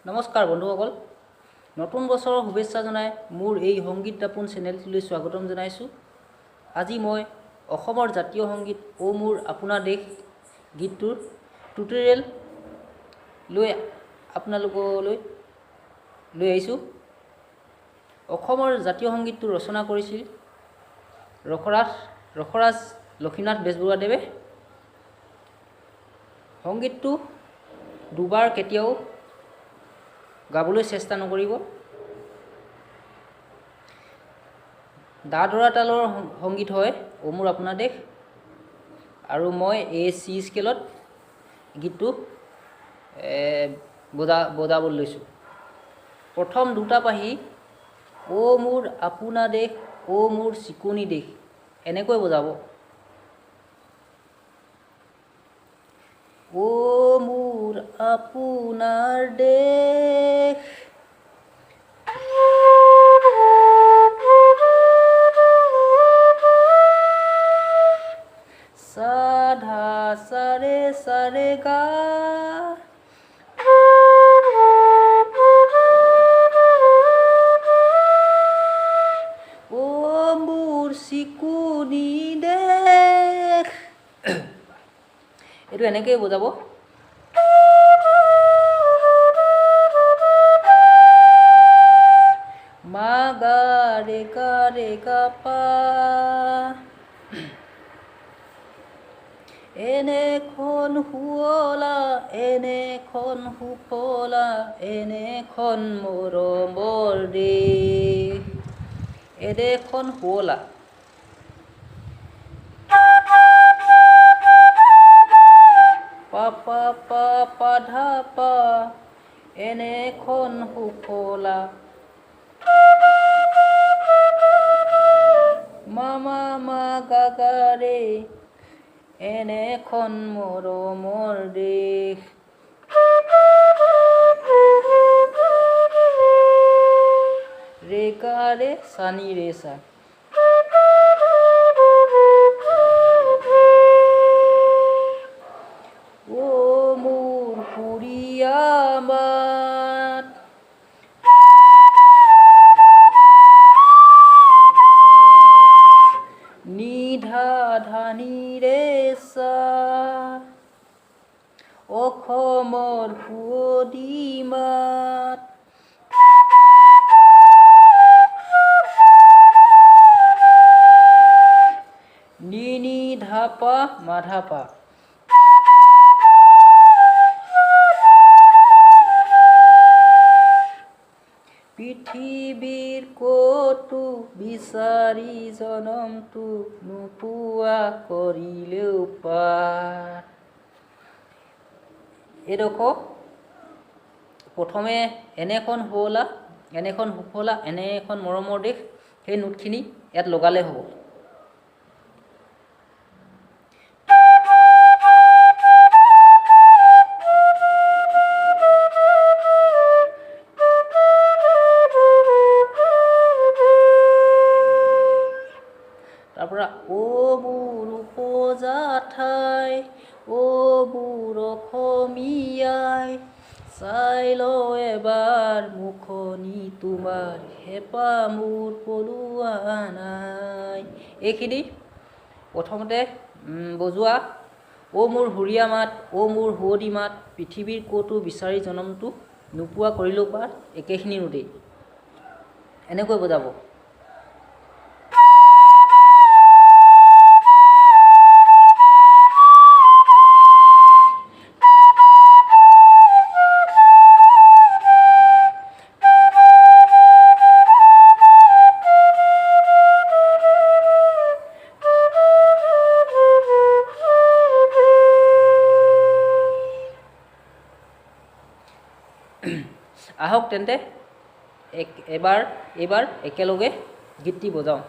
নমস্কাৰ বন্ধুসকল, নতুন বছৰৰ শুভেচ্ছা জনাই মোৰ এই সংগীত দাপোন চেনেলটিলৈ স্বাগতম জনাইছোঁ। আজি মই অসমৰ জাতীয় সংগীত ও মোৰ আপোনাৰ দেশ গীতটোৰ টিউটৰিয়েল লৈ আপোনালোকলৈ লৈ আহিছোঁ। অসমৰ জাতীয় সংগীতটো ৰচনা কৰিছিল ৰসৰাজ লক্ষ্মীনাথ বেজবৰুৱাদেৱে। সংগীতটো দুবাৰ কেতিয়াও গাবলৈ চেষ্টা নকৰিব। দা ধৰা তালৰ সংগীত হয় ও মোৰ আপোনাৰ দেশ, আৰু মই এই চি স্কেলত গীতটো বজাবলৈ লৈছোঁ। প্ৰথম দুটা পাহি ও মোৰ আপোনা দেশ ও মোৰ চিকুনি দেশ এনেকৈ বজাব। ও মোৰ আপোনাৰ দেশ, সাধা সাৰে সাৰে গা, ও মোৰ চিকুনি দেশ। এইটো এনেকৈ বজাব। মা গা ৰে গা পা, এনেখন শুৱলা এনেখন সুফলা এনেখন মৰমৰ দেশ, এদেখন শুৱলা। পা পা পা পা ধা পা, এনেখন সুফলা। মামা মা গা গা ৰে, এনেখন মৰমৰ দেশ। ৰে গা ৰে চানি ৰে চা, ও মোৰ সুৰীয়া মাত, নিধা ধানি ৰে চা, অসমৰ সুৱদী মাত। নি নি ধা পা মা ধা পা, পৃথিৱীৰ ক'তো বিচাৰি জনমটো নোপোৱা কৰিলেও পাৰ। এইডোখৰ প্ৰথমে এনেখন শুৱলা এনেখন সুফলা এনেখন মৰমৰ দেশ, সেই নোটখিনি ইয়াত লগালে হ'ব। তাৰপৰা ও মোৰ উপজা ঠাই ও মোৰ অসমীয়াই, চাই ল এবাৰ মুখনি তোমাৰ হেঁপাহ মোৰ পলোৱা নাই। এইখিনি প্ৰথমতে বজোৱা। ও মোৰ সুৰীয়া মাত ও মোৰ সুৱদী মাত, পৃথিৱীৰ ক'তো বিচাৰি জনমটো নোপোৱা কৰিলেও পাৰ, একেখিনি নোটেই এনেকৈ বজাব। আহক তেন্তে এইবাৰ একেলগে গীতটি বজাওঁ।